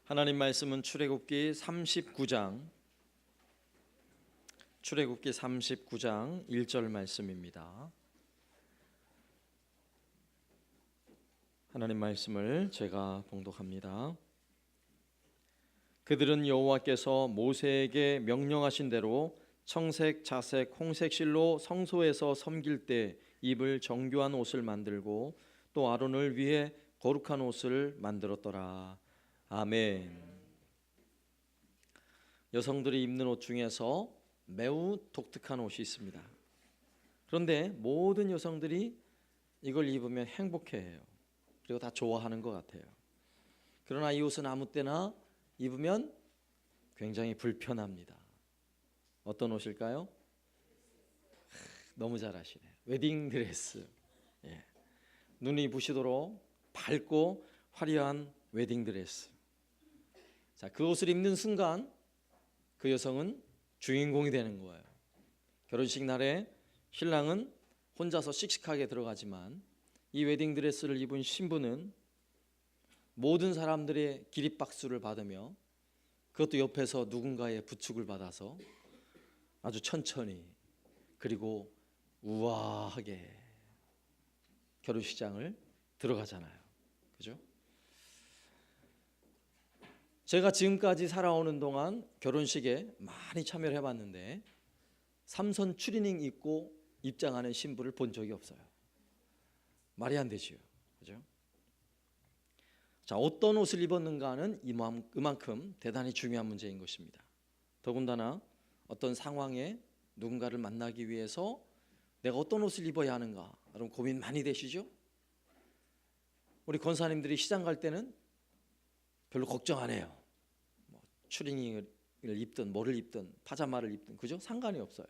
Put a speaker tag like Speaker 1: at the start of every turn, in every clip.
Speaker 1: 하나님 말씀은 출애굽기 39장 1절 말씀입니다. 하나님 말씀을 제가 봉독합니다. 그들은 여호와께서 모세에게 명령하신 대로 청색, 자색, 홍색 실로 성소에서 섬길 때 입을 정교한 옷을 만들고 또 아론을 위해 거룩한 옷을 만들었더라. 아멘. 여성들이 입는 옷 중에서 매우 독특한 옷이 있습니다. 그런데 모든 여성들이 이걸 입으면 행복해해요. 그리고 다 좋아하는 것 같아요. 그러나 이 옷은 아무 때나 입으면 굉장히 불편합니다. 어떤 옷일까요? 너무 잘 아시네요. 웨딩드레스. 눈이 부시도록 밝고 화려한 웨딩드레스. 자, 그 옷을 입는 순간 그 여성은 주인공이 되는 거예요. 결혼식 날에 신랑은 혼자서 씩씩하게 들어가지만 이 웨딩드레스를 입은 신부는 모든 사람들의 기립박수를 받으며 그것도 옆에서 누군가의 부축을 받아서 아주 천천히 그리고 우아하게 결혼식장을 들어가잖아요. 그죠? 제가 지금까지 살아오는 동안 결혼식에 많이 참여를 해봤는데 삼선 추리닝 입고 입장하는 신부를 본 적이 없어요. 말이 안 되지요. 그죠? 자, 어떤 옷을 입었는가는 이만큼 대단히 중요한 문제인 것입니다. 더군다나 어떤 상황에 누군가를 만나기 위해서 내가 어떤 옷을 입어야 하는가, 여러분 고민 많이 되시죠? 우리 권사님들이 시장 갈 때는 별로 걱정 안 해요. 추리닝을 입든 뭐를 입든 파자마를 입든 그죠? 상관이 없어요.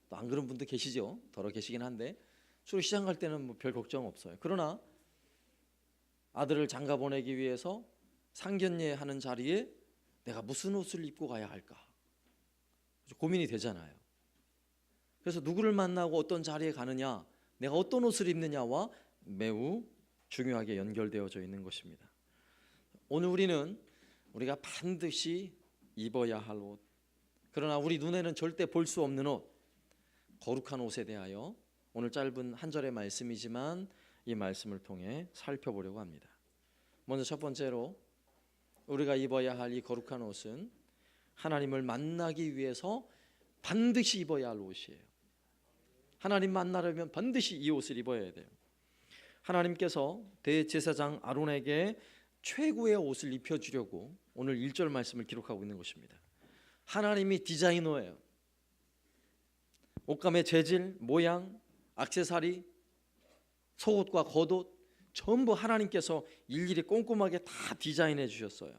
Speaker 1: 또 안 그런 분도 계시죠? 더러 계시긴 한데 주로 시장 갈 때는 별 걱정 없어요. 그러나 아들을 장가 보내기 위해서 상견례하는 자리에 내가 무슨 옷을 입고 가야 할까? 고민이 되잖아요. 그래서 누구를 만나고 어떤 자리에 가느냐, 내가 어떤 옷을 입느냐와 매우 중요하게 연결되어져 있는 것입니다. 오늘 우리가 반드시 입어야 할 옷, 그러나 우리 눈에는 절대 볼 수 없는 옷, 거룩한 옷에 대하여 오늘 짧은 한 절의 말씀이지만 이 말씀을 통해 살펴보려고 합니다. 먼저 첫 번째로 우리가 입어야 할 이 거룩한 옷은 하나님을 만나기 위해서 반드시 입어야 할 옷이에요. 하나님 만나려면 반드시 이 옷을 입어야 돼요. 하나님께서 대제사장 아론에게 최고의 옷을 입혀주려고 오늘 1절 말씀을 기록하고 있는 것입니다. 하나님이 디자이너예요. 옷감의 재질, 모양, 액세서리, 속옷과 겉옷 전부 하나님께서 일일이 꼼꼼하게 다 디자인해 주셨어요.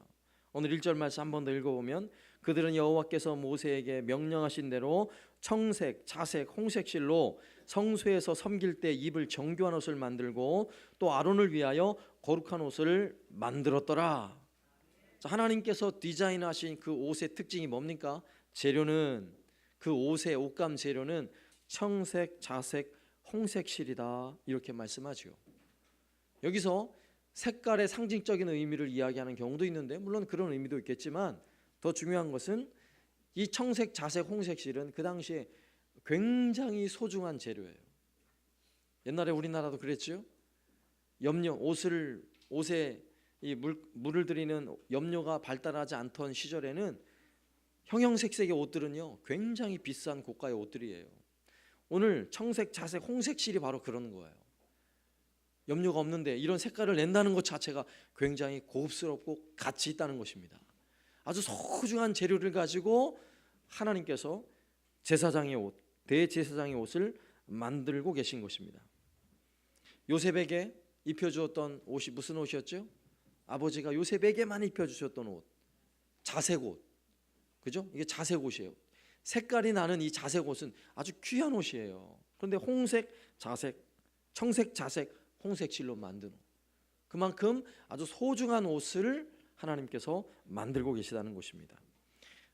Speaker 1: 오늘 1절 말씀 한 번 더 읽어보면 그들은 여호와께서 모세에게 명령하신 대로 청색, 자색, 홍색 실로 성소에서 섬길 때 입을 정교한 옷을 만들고 또 아론을 위하여 거룩한 옷을 만들었더라. 하나님께서 디자인하신 그 옷의 특징이 뭡니까? 재료는, 그 옷의 옷감 재료는 청색, 자색, 홍색 실이다, 이렇게 말씀하죠. 여기서 색깔의 상징적인 의미를 이야기하는 경우도 있는데 물론 그런 의미도 있겠지만 더 중요한 것은 이 청색, 자색, 홍색 실은 그 당시에 굉장히 소중한 재료예요. 옛날에 우리나라도 그랬죠. 염료, 옷에 이 물을 들이는 염료가 발달하지 않던 시절에는 형형색색의 옷들은요 굉장히 비싼 고가의 옷들이에요. 오늘 청색, 자색, 홍색 실이 바로 그런 거예요. 염료가 없는데 이런 색깔을 낸다는 것 자체가 굉장히 고급스럽고 가치 있다는 것입니다. 아주 소중한 재료를 가지고 하나님께서 제사장의 옷, 대제사장의 옷을 만들고 계신 것입니다. 요셉에게 입혀주었던 옷이 무슨 옷이었죠? 아버지가 요셉에게만 입혀주셨던 옷, 자색 옷, 그죠? 이게 자색 옷이에요. 색깔이 나는 이 자색 옷은 아주 귀한 옷이에요. 그런데 홍색, 자색, 청색, 자색, 홍색 실로 만든 옷, 그만큼 아주 소중한 옷을 하나님께서 만들고 계시다는 것입니다.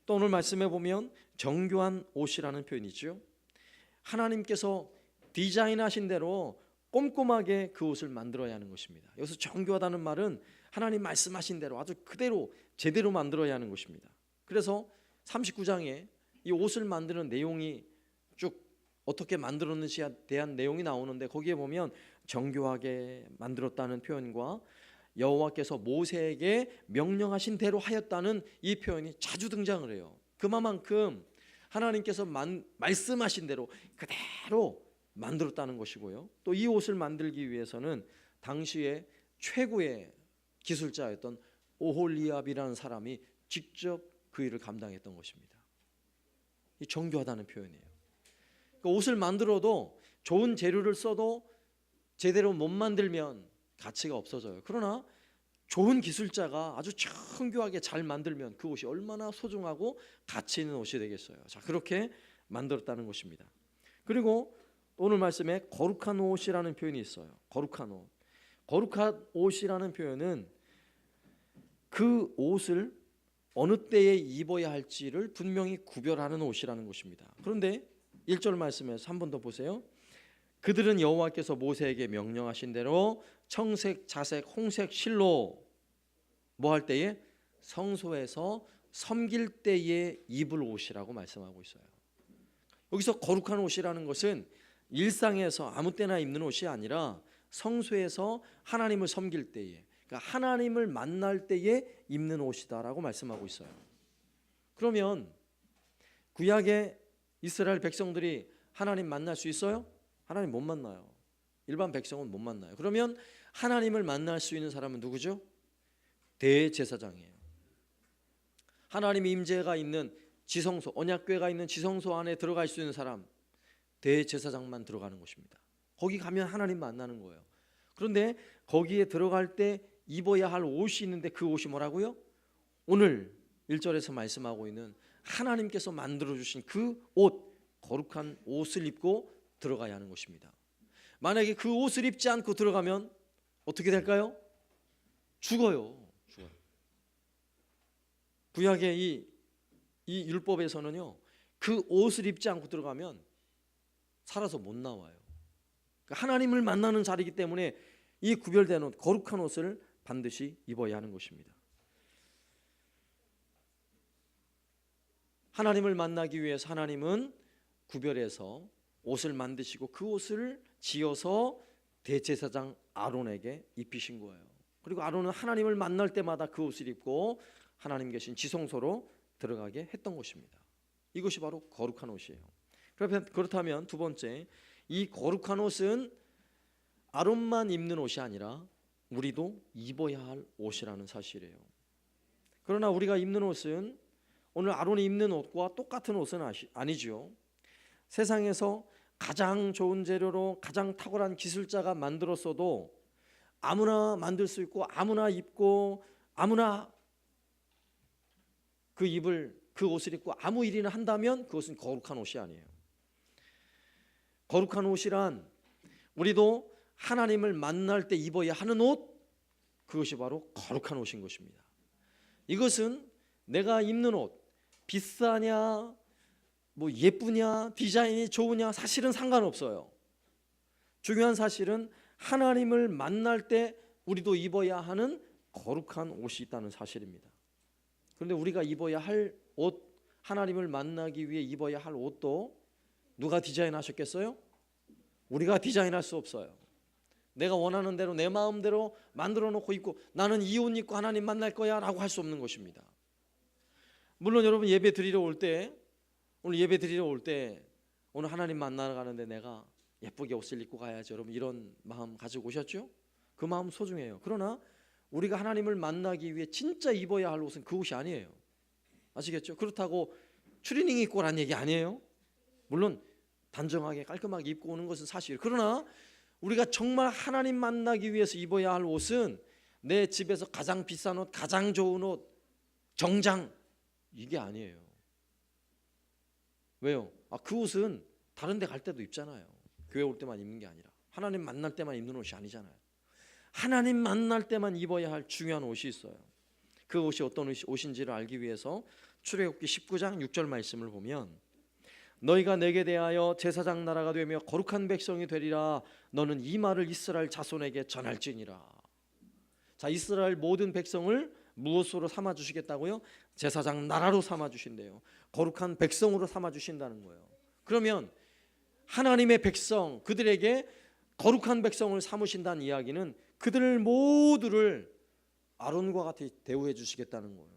Speaker 1: 또 오늘 말씀해 보면 정교한 옷이라는 표현이죠. 하나님께서 디자인하신 대로 꼼꼼하게 그 옷을 만들어야 하는 것입니다. 여기서 정교하다는 말은 하나님 말씀하신 대로 아주 그대로 제대로 만들어야 하는 것입니다. 그래서 39장에 이 옷을 만드는 내용이 쭉 어떻게 만들었는지에 대한 내용이 나오는데, 거기에 보면 정교하게 만들었다는 표현과 여호와께서 모세에게 명령하신 대로 하였다는 이 표현이 자주 등장을 해요. 그만큼 하나님께서 말씀하신 대로 그대로 만들었다는 것이고요. 또 이 옷을 만들기 위해서는 당시에 최고의 기술자였던 오홀리압이라는 사람이 직접 그 일을 감당했던 것입니다. 이 정교하다는 표현이에요. 그러니까 옷을 만들어도 좋은 재료를 써도 제대로 못 만들면 가치가 없어져요. 그러나 좋은 기술자가 아주 정교하게 잘 만들면 그 옷이 얼마나 소중하고 가치 있는 옷이 되겠어요. 자, 그렇게 만들었다는 것입니다. 그리고 오늘 말씀에 거룩한 옷이라는 표현이 있어요. 거룩한 옷. 거룩한 옷이라는 표현은 그 옷을 어느 때에 입어야 할지를 분명히 구별하는 옷이라는 것입니다. 그런데 1절 말씀에서 한 번 더 보세요. 그들은 여호와께서 모세에게 명령하신 대로 청색, 자색, 홍색 실로 뭐 할 때에? 성소에서 섬길 때에 입을 옷이라고 말씀하고 있어요. 여기서 거룩한 옷이라는 것은 일상에서 아무 때나 입는 옷이 아니라 성소에서 하나님을 섬길 때에, 그러니까 하나님을 만날 때에 입는 옷이다라고 말씀하고 있어요. 그러면 구약의 이스라엘 백성들이 하나님 만날 수 있어요? 하나님 못 만나요. 일반 백성은 못 만나요. 그러면 하나님을 만날 수 있는 사람은 누구죠? 대제사장이에요. 하나님의 임재가 있는 지성소, 언약궤가 있는 지성소 안에 들어갈 수 있는 사람, 대제사장만 들어가는 것입니다. 거기 가면 하나님 만나는 거예요. 그런데 거기에 들어갈 때 입어야 할 옷이 있는데 그 옷이 뭐라고요? 오늘 1절에서 말씀하고 있는 하나님께서 만들어주신 그 옷, 거룩한 옷을 입고 들어가야 하는 것입니다. 만약에 그 옷을 입지 않고 들어가면 어떻게 될까요? 죽어요. 구약의 이 율법에서는요, 그 옷을 입지 않고 들어가면 살아서 못 나와요. 그러니까 하나님을 만나는 자리이기 때문에 이 구별된 옷, 거룩한 옷을 반드시 입어야 하는 것입니다. 하나님을 만나기 위해서 하나님은 구별해서 옷을 만드시고 그 옷을 지어서 대제사장 아론에게 입히신 거예요. 그리고 아론은 하나님을 만날 때마다 그 옷을 입고 하나님 계신 지성소로 들어가게 했던 것입니다. 이것이 바로 거룩한 옷이에요. 그렇다면 두 번째, 이 거룩한 옷은 아론만 입는 옷이 아니라 우리도 입어야 할 옷이라는 사실이에요. 그러나 우리가 입는 옷은 오늘 아론이 입는 옷과 똑같은 옷은 아니죠. 세상에서 가장 좋은 재료로 가장 탁월한 기술자가 만들었어도 아무나 만들 수 있고 아무나 입고 아무나 그 옷을 입고 아무 일이나 한다면 그것은 거룩한 옷이 아니에요. 거룩한 옷이란 우리도 하나님을 만날 때 입어야 하는 옷, 그것이 바로 거룩한 옷인 것입니다. 이것은 내가 입는 옷 비싸냐 뭐 예쁘냐 디자인이 좋으냐 사실은 상관없어요. 중요한 사실은 하나님을 만날 때 우리도 입어야 하는 거룩한 옷이 있다는 사실입니다. 그런데 우리가 입어야 할 옷, 하나님을 만나기 위해 입어야 할 옷도 누가 디자인하셨겠어요? 우리가 디자인할 수 없어요. 내가 원하는 대로 내 마음대로 만들어 놓고 입고 나는 이 옷 입고 하나님 만날 거야 라고 할 수 없는 것입니다. 물론 여러분 예배 드리러 올 때, 오늘 예배 드리러 올 때 오늘 하나님 만나러 가는데 내가 예쁘게 옷을 입고 가야지, 여러분 이런 마음 가지고 오셨죠? 그 마음 소중해요. 그러나 우리가 하나님을 만나기 위해 진짜 입어야 할 옷은 그 옷이 아니에요. 아시겠죠? 그렇다고 추리닝 입고 오라는 얘기 아니에요. 물론 단정하게 깔끔하게 입고 오는 것은 사실. 그러나 우리가 정말 하나님 만나기 위해서 입어야 할 옷은 내 집에서 가장 비싼 옷, 가장 좋은 옷, 정장, 이게 아니에요. 왜요? 그 옷은 다른 데 갈 때도 입잖아요. 교회 올 때만 입는 게 아니라 하나님 만날 때만 입는 옷이 아니잖아요. 하나님 만날 때만 입어야 할 중요한 옷이 있어요. 그 옷이 어떤 옷인지를 알기 위해서 출애굽기 19장 6절 말씀을 보면, 너희가 내게 대하여 제사장 나라가 되며 거룩한 백성이 되리라. 너는 이 말을 이스라엘 자손에게 전할지니라. 자, 이스라엘 모든 백성을 무엇으로 삼아 주시겠다고요? 제사장 나라로 삼아 주신대요. 거룩한 백성으로 삼아 주신다는 거예요. 그러면 하나님의 백성, 그들에게 거룩한 백성을 삼으신다는 이야기는 그들 모두를 아론과 같이 대우해 주시겠다는 거예요.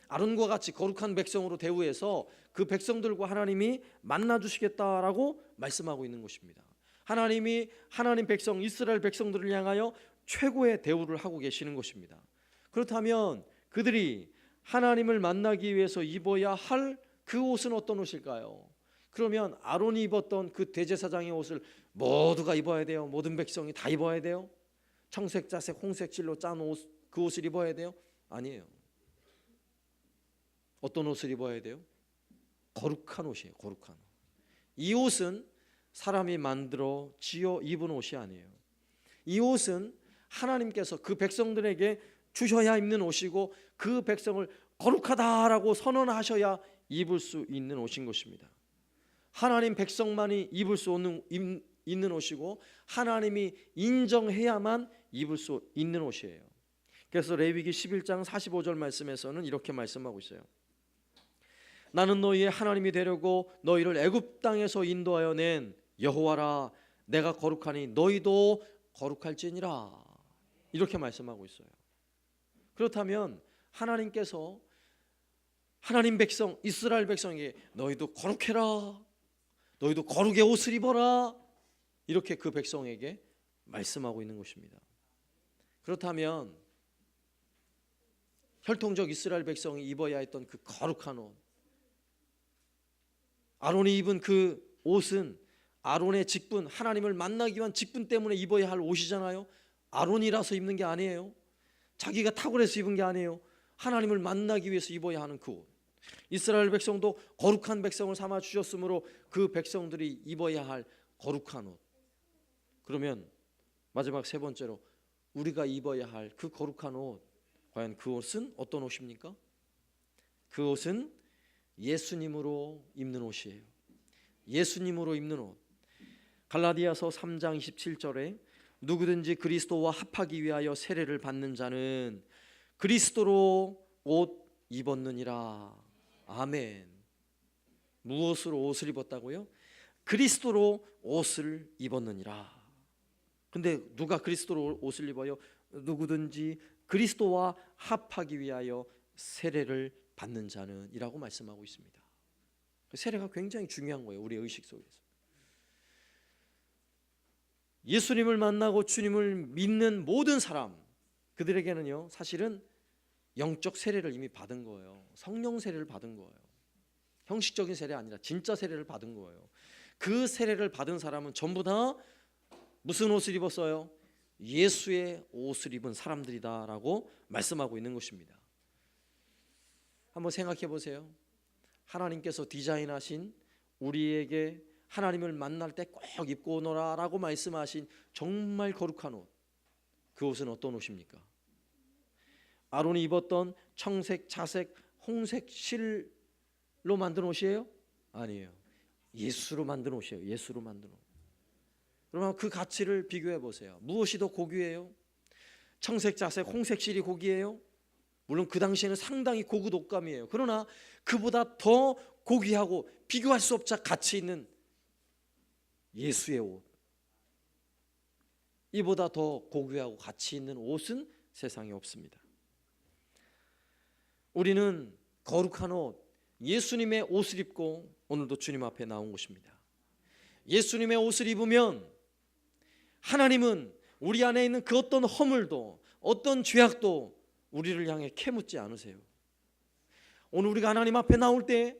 Speaker 1: 아론과 같이 거룩한 백성으로 대우해서 그 백성들과 하나님이 만나 주시겠다라고 말씀하고 있는 것입니다. 하나님이 하나님 백성, 이스라엘 백성들을 향하여 최고의 대우를 하고 계시는 것입니다. 그렇다면 그들이 하나님을 만나기 위해서 입어야 할 그 옷은 어떤 옷일까요? 그러면 아론이 입었던 그 대제사장의 옷을 모두가 입어야 돼요? 모든 백성이 다 입어야 돼요? 청색, 자색, 홍색 실로 짠 옷, 그 옷을 입어야 돼요? 아니에요. 어떤 옷을 입어야 돼요? 거룩한 옷이에요. 거룩한 옷. 이 옷은 사람이 만들어 지어 입은 옷이 아니에요. 이 옷은 하나님께서 그 백성들에게 주셔야 입는 옷이고 그 백성을 거룩하다라고 선언하셔야 입을 수 있는 옷인 것입니다. 하나님 백성만이 입을 수 있는 옷이고 하나님이 인정해야만 입을 수 있는 옷이에요. 그래서 레위기 11장 45절 말씀에서는 이렇게 말씀하고 있어요. 나는 너희의 하나님이 되려고 너희를 애굽 땅에서 인도하여 낸 여호와라. 내가 거룩하니 너희도 거룩할지니라. 이렇게 말씀하고 있어요. 그렇다면 하나님께서 하나님 백성, 이스라엘 백성에게 너희도 거룩해라, 너희도 거룩의 옷을 입어라, 이렇게 그 백성에게 말씀하고 있는 것입니다. 그렇다면 혈통적 이스라엘 백성이 입어야 했던 그 거룩한 옷, 아론이 입은 그 옷은 아론의 직분, 하나님을 만나기 위한 직분 때문에 입어야 할 옷이잖아요. 아론이라서 입는 게 아니에요. 자기가 탁월해서 입은 게 아니에요. 하나님을 만나기 위해서 입어야 하는 그 옷. 이스라엘 백성도 거룩한 백성을 삼아 주셨으므로 그 백성들이 입어야 할 거룩한 옷. 그러면 마지막 세 번째로 우리가 입어야 할 그 거룩한 옷, 과연 그 옷은 어떤 옷입니까? 그 옷은 예수님으로 입는 옷이에요. 예수님으로 입는 옷. 갈라디아서 3장 27절에 누구든지 그리스도와 합하기 위하여 세례를 받는 자는 그리스도로 옷 입었느니라. 아멘. 무엇으로 옷을 입었다고요? 그리스도로 옷을 입었느니라. 근데 누가 그리스도로 옷을 입어요? 누구든지 그리스도와 합하기 위하여 세례를 받는 자는 이라고 말씀하고 있습니다. 세례가 굉장히 중요한 거예요. 우리의 의식 속에서. 예수님을 만나고 주님을 믿는 모든 사람, 그들에게는요 사실은 영적 세례를 이미 받은 거예요. 성령 세례를 받은 거예요. 형식적인 세례 아니라 진짜 세례를 받은 거예요. 그 세례를 받은 사람은 전부 다 무슨 옷을 입었어요? 예수의 옷을 입은 사람들이다라고 말씀하고 있는 것입니다. 한번 생각해 보세요. 하나님께서 디자인하신 우리에게 하나님을 만날 때 꼭 입고 오너라라고 말씀하신 정말 거룩한 옷, 그 옷은 어떤 옷입니까? 아론이 입었던 청색, 자색, 홍색 실로 만든 옷이에요? 아니에요. 예수로 만든 옷이에요. 예수로 만든 옷. 그러면 그 가치를 비교해 보세요. 무엇이 더 고귀해요? 청색, 자색, 홍색 실이 고귀해요? 물론 그 당시에는 상당히 고급 옷감이에요. 그러나 그보다 더 고귀하고 비교할 수 없자 가치 있는 예수의 옷, 이보다 더 고귀하고 가치 있는 옷은 세상에 없습니다. 우리는 거룩한 옷, 예수님의 옷을 입고 오늘도 주님 앞에 나온 것입니다. 예수님의 옷을 입으면 하나님은 우리 안에 있는 그 어떤 허물도, 어떤 죄악도 우리를 향해 캐묻지 않으세요. 오늘 우리가 하나님 앞에 나올 때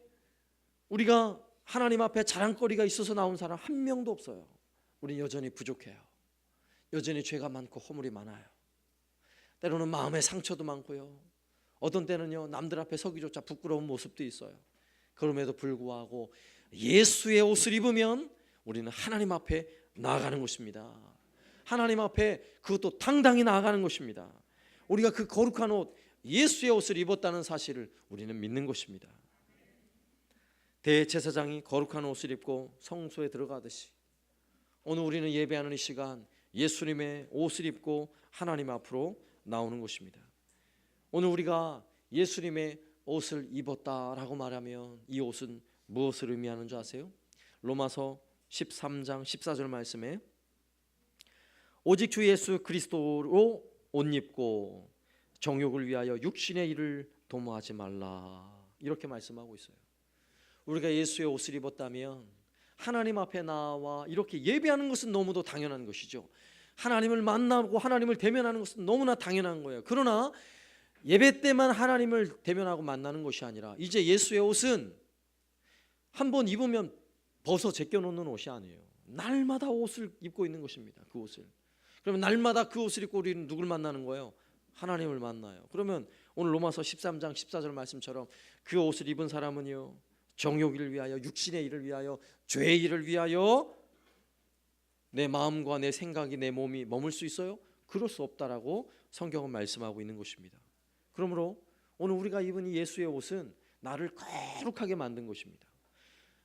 Speaker 1: 우리가 하나님 앞에 자랑거리가 있어서 나온 사람 한 명도 없어요. 우리는 여전히 부족해요. 여전히 죄가 많고 허물이 많아요. 때로는 마음의 상처도 많고요. 어떤 때는요 남들 앞에 서기조차 부끄러운 모습도 있어요. 그럼에도 불구하고 예수의 옷을 입으면 우리는 하나님 앞에 나아가는 것입니다. 하나님 앞에 그것도 당당히 나아가는 것입니다. 우리가 그 거룩한 옷, 예수의 옷을 입었다는 사실을 우리는 믿는 것입니다. 대제사장이 거룩한 옷을 입고 성소에 들어가듯이 오늘 우리는 예배하는 이 시간 예수님의 옷을 입고 하나님 앞으로 나오는 것입니다. 오늘 우리가 예수님의 옷을 입었다라고 말하면 이 옷은 무엇을 의미하는 줄 아세요? 로마서 13장 14절 말씀에 오직 주 예수 그리스도로 옷 입고 정욕을 위하여 육신의 일을 도모하지 말라, 이렇게 말씀하고 있어요. 우리가 예수의 옷을 입었다면 하나님 앞에 나와 이렇게 예배하는 것은 너무도 당연한 것이죠. 하나님을 만나고 하나님을 대면하는 것은 너무나 당연한 거예요. 그러나 예배 때만 하나님을 대면하고 만나는 것이 아니라 이제 예수의 옷은 한번 입으면 벗어 제껴놓는 옷이 아니에요. 날마다 옷을 입고 있는 것입니다. 그 옷을. 그러면 날마다 그 옷을 입고 우리는 누굴 만나는 거예요? 하나님을 만나요. 그러면 오늘 로마서 13장 14절 말씀처럼 그 옷을 입은 사람은요, 정욕을 위하여, 육신의 일을 위하여, 죄의 일을 위하여 내 마음과 내 생각이, 내 몸이 머물 수 있어요? 그럴 수 없다라고 성경은 말씀하고 있는 것입니다. 그러므로 오늘 우리가 입은 이 예수의 옷은 나를 거룩하게 만든 것입니다.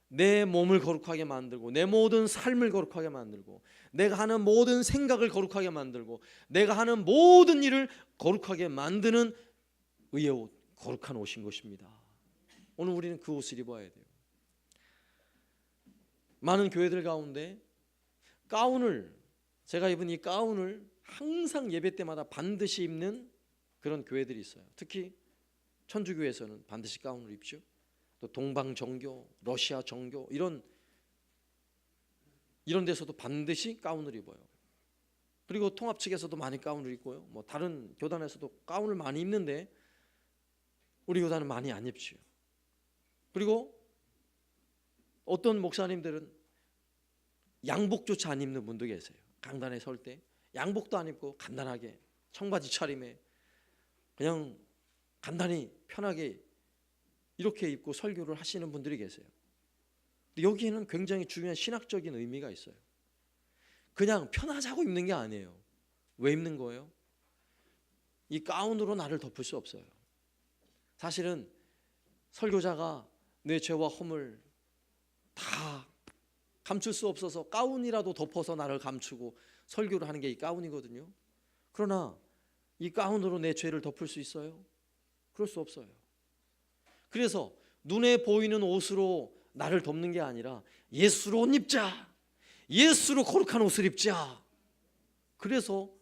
Speaker 1: 내 몸을 거룩하게 만들고, 내 모든 삶을 거룩하게 만들고, 내가 하는 모든 생각을 거룩하게 만들고, 내가 하는 모든 일을 거룩하게 만드는 의의 옷, 거룩한 옷인 것입니다. 오늘 우리는 그 옷을 입어야 돼요. 많은 교회들 가운데 가운을, 제가 입은 이 가운을 항상 예배 때마다 반드시 입는 그런 교회들이 있어요. 특히 천주교에서는 반드시 가운을 입죠. 또 동방 정교, 러시아 정교 이런 데서도 반드시 가운을 입어요. 그리고 통합 측에서도 많이 가운을 입고요. 뭐 다른 교단에서도 가운을 많이 입는데 우리 교단은 많이 안 입지요. 그리고 어떤 목사님들은 양복조차 안 입는 분도 계세요. 강단에 설 때 양복도 안 입고 간단하게 청바지 차림에 그냥 간단히 편하게 이렇게 입고 설교를 하시는 분들이 계세요. 근데 여기에는 굉장히 중요한 신학적인 의미가 있어요. 그냥 편하자고 입는 게 아니에요. 왜 입는 거예요? 이 가운으로 나를 덮을 수 없어요. 사실은 설교자가 내 죄와 허물 다 감출 수 없어서 가운이라도 덮어서 나를 감추고 설교를 하는 게 이 가운이거든요. 그러나 이 가운으로 내 죄를 덮을 수 있어요? 그럴 수 없어요. 그래서 눈에 보이는 옷으로 나를 덮는 게 아니라 예수로 옷 입자, 예수로 거룩한 옷을 입자. 그래서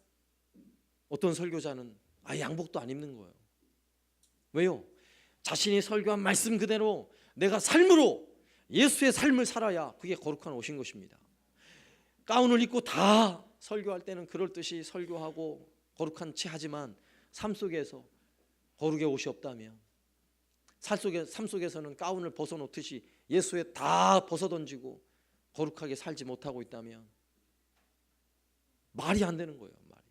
Speaker 1: 어떤 설교자는 양복도 안 입는 거예요. 왜요? 자신이 설교한 말씀 그대로 내가 삶으로 예수의 삶을 살아야 그게 거룩한 옷인 것입니다. 가운을 입고 다 설교할 때는 그럴듯이 설교하고 거룩한 체 하지만 삶 속에서 거룩의 옷이 없다면, 삶 속에서는 가운을 벗어놓듯이 예수에 다 벗어던지고 거룩하게 살지 못하고 있다면 말이 안 되는 거예요. 말이.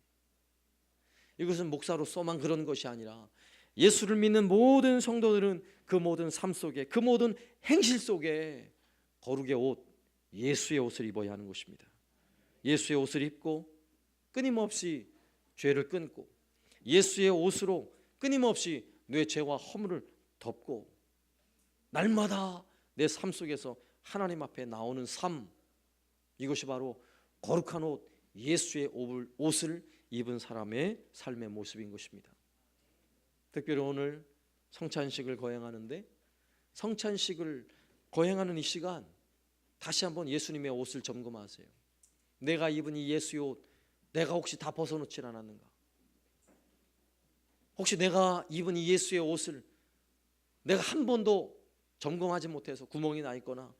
Speaker 1: 이것은 목사로서만 그런 것이 아니라 예수를 믿는 모든 성도들은 그 모든 삶 속에, 그 모든 행실 속에 거룩의 옷, 예수의 옷을 입어야 하는 것입니다. 예수의 옷을 입고 끊임없이 죄를 끊고 예수의 옷으로 끊임없이 내 죄와 허물을 덮고 날마다 내 삶 속에서 하나님 앞에 나오는 삶, 이것이 바로 거룩한 옷, 예수의 옷을 입은 사람의 삶의 모습인 것입니다. 특별히 오늘 성찬식을 거행하는데, 성찬식을 거행하는 이 시간 다시 한번 예수님의 옷을 점검하세요. 내가 입은 이 예수의 옷, 내가 혹시 다 벗어놓지 않았는가? 혹시 내가 입은 이 예수의 옷을 내가 한 번도 점검하지 못해서 구멍이 나 있거나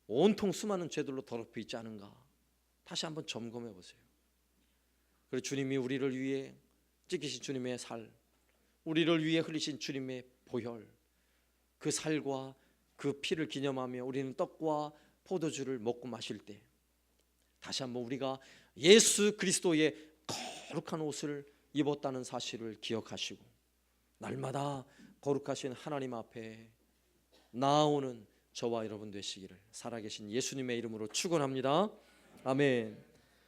Speaker 1: 온통 수많은 죄들로 더럽혀 있지 않은가? 다시 한번 점검해 보세요. 그리고 주님이 우리를 위해 찢기신 주님의 살, 우리를 위해 흘리신 주님의 보혈, 그 살과 그 피를 기념하며 우리는 떡과 포도주를 먹고 마실 때 다시 한번 우리가 예수 그리스도의 거룩한 옷을 입었다는 사실을 기억하시고 날마다 거룩하신 하나님 앞에 나아오는 저와 여러분 되시기를 살아계신 예수님의 이름으로 축원합니다. 아멘.